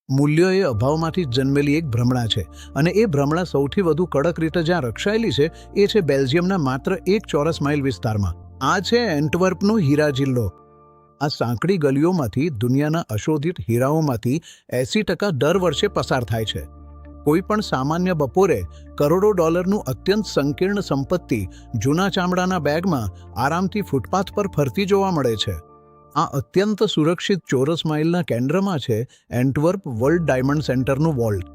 મૂલ્યોએ અભાવમાંથી જ જન્મેલી એક ભ્રમણા છે, અને એ ભ્રમણા સૌથી વધુ કડક રીતે જ્યાં રક્ષાયેલી છે એ છે બેલ્જિયમના માત્ર 1 ચોરસ માઇલ વિસ્તારમાં. આ છે એન્ટવર્પનો હીરા જિલ્લો. આ સાંકડી ગલીઓમાંથી દુનિયાના અશોધિત હીરાઓમાંથી 80% દર વર્ષે પસાર થાય છે. કોઈ પણ સામાન્ય બપોરે કરોડો ડોલરનું અત્યંત સંકીર્ણ સંપત્તિ જૂના ચામડાના બેગમાં આરામથી ફૂટપાથ પર ફરતી જોવા મળે છે. આ અત્યંત સુરક્ષિત ચોરસ માઇલના કેન્દ્રમાં છે એન્ટવર્પ વર્લ્ડ ડાયમંડ સેન્ટરનું વોલ્ટ.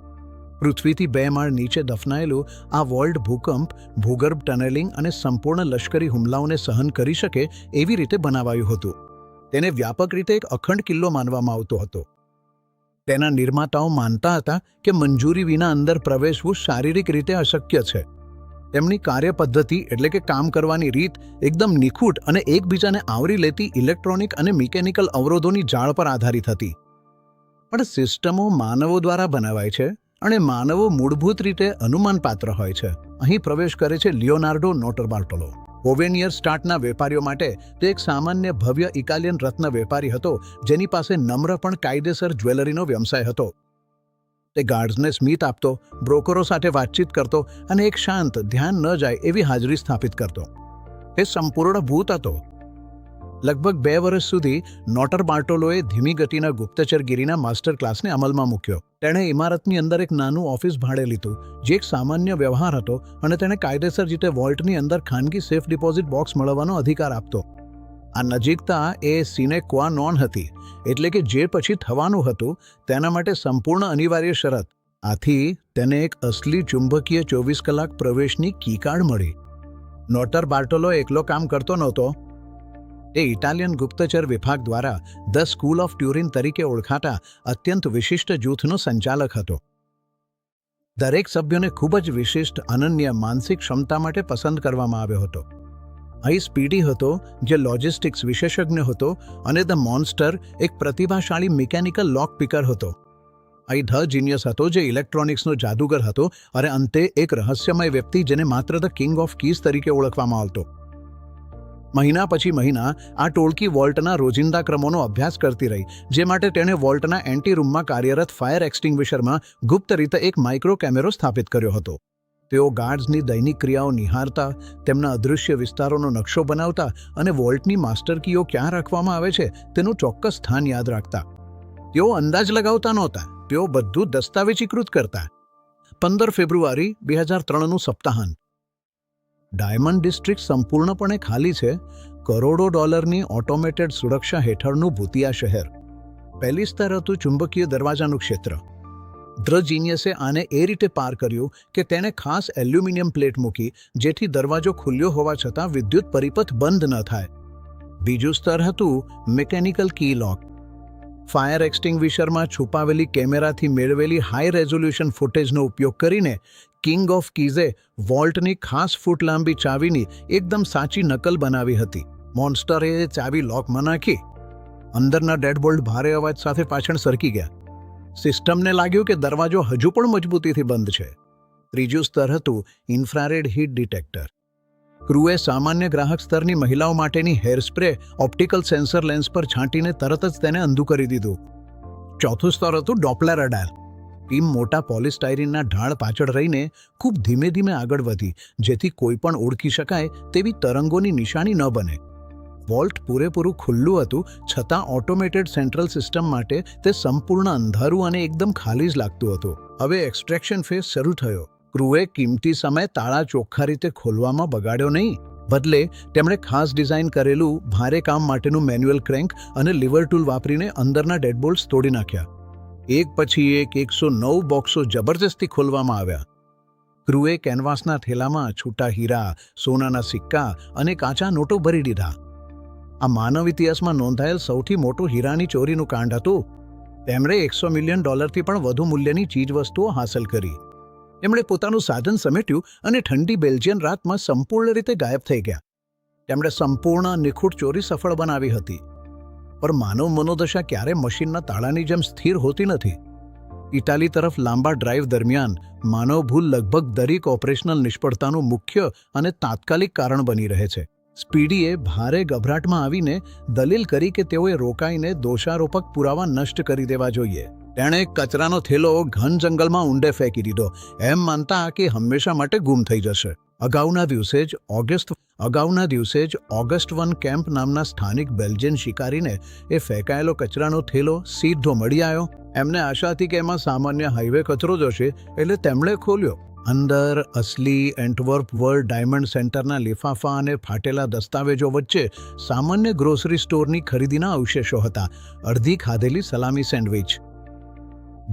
પૃથ્વીથી 2 માળ નીચે દફનાયેલું આ વોલ્ટ ભૂકંપ, ભૂગર્ભ ટનલિંગ અને સંપૂર્ણ લશ્કરી હુમલાઓને સહન કરી શકે એવી રીતે બનાવાયું હતું. તેને વ્યાપક રીતે એક અખંડ કિલ્લો માનવામાં આવતો હતો. તેના નિર્માતાઓ માનતા હતા કે મંજૂરી વિના અંદર પ્રવેશવું શારીરિક રીતે અશક્ય છે. તેમની કાર્યપદ્ધતિ એટલે કે કામ કરવાની રીત એકદમ નિખૂટ અને એકબીજાને આવરી લેતી ઇલેક્ટ્રોનિક અને મિકેનિકલ અવરોધોની જાળ પર આધારિત હતી. પણ સિસ્ટમો માનવો દ્વારા બનાવાય છે અને માનવો મૂળભૂત રીતે અનુમાનપાત્ર હોય છે. અહીં પ્રવેશ કરે છે લિયોનાર્ડો નોટરબાર્ટોલો. ઓવેનિયર સ્ટાર્ટના વેપારીઓ માટે તે એક સામાન્ય ભવ્ય ઇટાલિયન રત્ન વેપારી હતો, જેની પાસે નમ્ર પણ કાયદેસર જ્વેલરીનો વ્યવસાય હતો. તે ગાર્ડ્સને સ્મિત આપતો, બ્રોકરો સાથે વાતચીત કરતો અને એક શાંત, ધ્યાન ન જાય એવી હાજરી સ્થાપિત કરતો. તે સંપૂર્ણ ભૂત હતો. લગભગ 2 વર્ષ સુધી નોટરબાર્ટોલોએ ધીમી ગતિના ગુપ્તચરગીરીના માસ્ટર ક્લાસને અમલમાં મૂક્યો. તેણે ઇમારતની અંદર એક નાનું ઓફિસ ભાડે લીધું, જે એક સામાન્ય વ્યવહાર હતો, અને તેણે કાયદેસર રીતે વોલ્ટની અંદર ખાનગી સેફ ડિપોઝિટ બોક્સ મળવાનો અધિકાર આપતો. આ નજીકતા એ સિને ક્વા નોન હતી, એટલે કે જે પછી થવાનું હતું તેના માટે સંપૂર્ણ અનિવાર્ય શરત. આથી તેને એક અસલી ચુંબકીય 24 કલાક પ્રવેશની કીકાર્ડ મળી. નોટરબાર્ટોલો એકલો કામ કરતો નહોતો. તે ઇટાલિયન ગુપ્તચર વિભાગ દ્વારા ધ સ્કૂલ ઓફ ટ્યુરિન તરીકે ઓળખાતા અત્યંત વિશિષ્ટ જૂથનો સંચાલક હતો. દરેક સભ્યોને ખૂબ જ વિશિષ્ટ, અનન્ય માનસિક ક્ષમતા માટે પસંદ કરવામાં આવ્યો હતો. અહીં સ્પીડી હતો, જે લોજિસ્ટિક્સ વિશેષજ્ઞ હતો, અને ધ મોન્સ્ટર એક પ્રતિભાશાળી મિકેનિકલ લોક પિકર હતો. અહીં ધ જીનિયસ હતો, જે ઇલેક્ટ્રોનિક્સનો જાદુગર હતો, અને અંતે એક રહસ્યમય વ્યક્તિ જેને માત્ર ધ કિંગ ઓફ કીઝ તરીકે ઓળખવામાં આવતો. મહિના પછી મહિના આ ટોળકી વોલ્ટના રોજિંદા ક્રમોનો અભ્યાસ કરતી રહી, જે માટે તેણે વોલ્ટના એન્ટી રૂમમાં કાર્યરત ફાયર એક્સ્ટિંગ્વિશરમાં ગુપ્ત રીતે એક માઇક્રો કેમેરો સ્થાપિત કર્યો હતો. તેઓ ગાર્ડ્સની દૈનિક ક્રિયાઓ નિહાળતા, તેમના અદૃશ્ય વિસ્તારોનો નકશો બનાવતા અને વોલ્ટની માસ્ટર કીઓ ક્યાં રાખવામાં આવે છે તેનું ચોક્કસ સ્થાન યાદ રાખતા. તેઓ અંદાજ લગાવતા નહોતા, તેઓ બધું દસ્તાવેજીકૃત કરતા. 15 ફેબ્રુઆરી 2003નું સપ્તાહાંત. ડાયમંડ ડિસ્ટ્રિક્ટ સંપૂર્ણપણે ખાલી છે. કરોડો ડોલરની ઓટોમેટેડ સુરક્ષા હેઠળનું ભૂતિયા શહેર. પહેલી સ્તર હતું ચુંબકીય દરવાજાનું ક્ષેત્ર. ધ જીનિયસે આને એ રીતે પાર કર્યું કે તેણે ખાસ એલ્યુમિનિયમ પ્લેટ મૂકી, જેથી દરવાજો ખુલ્યો હોવા છતાં વિદ્યુત પરિપથ બંધ ન થાય. બીજું સ્તર હતું મિકેનિકલ કી લોક. ફાયર એક્સ્ટિંગ્વિશરમાં છુપાવેલી કેમેરાથી મેળવેલી હાઈ રેઝોલ્યુશન ફૂટેજનો ઉપયોગ કરીને કિંગ ઓફ કીઝે વોલ્ટની ખાસ ફૂટ લાંબી ચાવીની એકદમ સાચી નકલ બનાવી હતી. મોન્સ્ટરે ચાવી લોકમાં નાખી. અંદરના ડેડબોલ્ટ ભારે અવાજ સાથે પાછળ સરકી ગયા. સિસ્ટમને લાગ્યું કે દરવાજો હજુ પણ મજબૂતીથી બંધ છે. ત્રીજું સ્તર હતું ઇન્ફ્રારેડ હીટ ડિટેક્ટર. ક્રૂએ સામાન્ય ગ્રાહક સ્તરની મહિલાઓ માટેની hair spray optical sensor lens પર છાંટીને તરત જ તેને અંધું કરી દીધું. ચોથું સ્તર હતું ડોપલર રડાર. ટીમ મોટા પોલિસ્ટાયરીનના ઢાળ પાછળ રહીને ખૂબ ધીમે ધીમે આગળ વધી, જેથી કોઈ પણ ઓળખી શકાય તેવી તરંગોની નિશાની ન બને. વોલ્ટ પૂરેપૂરું ખુલ્લું હતું, છતાં ઓટોમેટેડ સેન્ટ્રલ સિસ્ટમ માટે તે સંપૂર્ણ અંધારું અને એકદમ ખાલી જ લાગતું હતું. હવે એક્સટ્રેક્શન ફેઝ શરૂ થયો. ક્રૂએ કિંમતી સમય તાળા ચોખ્ખા રીતે ખોલવામાં બગાડ્યો નહીં. બદલે તેમણે ખાસ ડિઝાઇન કરેલું ભારે કામ માટેનું મેન્યુઅલ ક્રેન્ક અને લીવર ટૂલ વાપરીને અંદરના ડેડબોલ્ટ્સ તોડી નાખ્યા. એક પછી એક 109 બોક્સો જબરજસ્તી ખોલવામાં આવ્યા. ક્રૂએ કેનવાસના થેલામાં છૂટા હીરા, સોનાના સિક્કા અને કાચા નોટો ભરી દીધા. આ માનવ ઇતિહાસમાં નોંધાયેલ સૌથી મોટું હીરાની ચોરીનું કાંડ હતું. તેમણે $100 મિલિયન પણ વધુ મૂલ્યની ચીજવસ્તુઓ હાંસલ કરી. તેમણે પોતાનું સાધન સમેટ્યું અને ઠંડી બેલ્જિયન રાતમાં સંપૂર્ણ રીતે ગાયબ થઈ ગયા. તેમણે સંપૂર્ણ નિખૂટ ચોરી સફળ બનાવી હતી. પણ માનવ મનોદશા ક્યારે મશીનના તાળાની જેમ સ્થિર હોતી નથી. ઇટાલી તરફ લાંબા ડ્રાઈવ દરમિયાન માનવ ભૂલ લગભગ દરેક ઓપરેશનલ નિષ્ફળતાનું મુખ્ય અને તાત્કાલિક કારણ બની રહે છે. સ્પીડીએ ભારે ગભરાટમાં આવીને દલીલ કરી કે તેઓએ રોકાઈને દોષારોપક પુરાવા નષ્ટ કરી દેવા જોઈએ. તેણે કચરાનો થેલો ઘન જંગલમાં ઊંડે ફેંકી દીધો, એમ માનતા કે હંમેશા માટે ગુમ થઈ જશે. અગાઉના દિવસે જ ઓગસ્ટ 1 કેમ્પ નામના સ્થાનિક બેલ્જિયન શિકારીને એ ફેંકાયેલો કચરાનો થેલો સીધો મળી આવ્યો. એમને આશા હતી કે એમાં સામાન્ય હાઈવે કચરો જ હશે, એટલે તેમણે ખોલ્યો. અંદર અસલી એન્ટવર્પ વર્લ્ડ ડાયમંડ સેન્ટરના લિફાફા અને ફાટેલા દસ્તાવેજો વચ્ચે સામાન્ય ગ્રોસરી સ્ટોરની ખરીદીના અવશેષો હતા. અડધી ખાધેલી સલામી સેન્ડવિચ.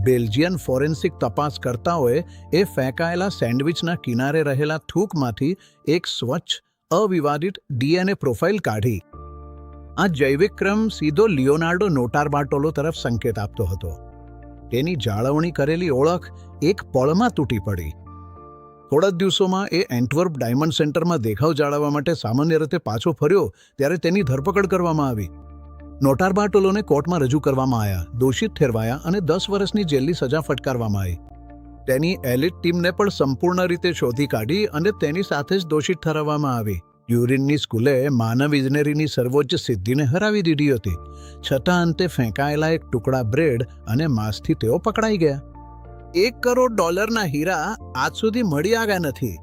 બેલ્જિયન ફોરેન્સિક તપાસકર્તાઓએ એ ફેંકાયેલા સેન્ડવિચના કિનારે રહેલા થૂકમાંથી એક સ્વચ્છ અવિવાદિત ડીએનએ પ્રોફાઇલ કાઢી. આ જૈવિક ક્રમ સીધો લિયોનાર્ડો નોટારબાર્ટોલો તરફ સંકેત આપતો હતો. તેની જાળવણી કરેલી ઓળખ એક પળમાં તૂટી પડી. થોડા જ દિવસોમાં એ એન્ટવર્પ ડાયમંડ સેન્ટરમાં દેખાવ જાળવવા માટે સામાન્ય રીતે પાછો ફર્યો ત્યારે તેની ધરપકડ કરવામાં આવી. નોટારબાર્ટોલોને કોર્ટમાં રજૂ કરવામાં આવ્યા, દોષિત ઠેરવાયા અને 10 વર્ષની જેલની સજા ફટકારવામાં આવી. તેની એલિટ ટીમને પણ સંપૂર્ણ રીતે શોધી કાઢી અને તેની સાથે જ દોષિત ઠરાવવામાં આવી. ટ્યુરિનની સ્કૂલે માનવ ઇજનેરીની સર્વોચ્ચ સિદ્ધિને હરાવી દીધી હતી. છતાં અંતે ફેંકાયેલા એક ટુકડા બ્રેડ અને માંસથી તેઓ પકડાઈ ગયા. $1 કરોડ હીરા આજ સુધી મળી આવ્યા નથી.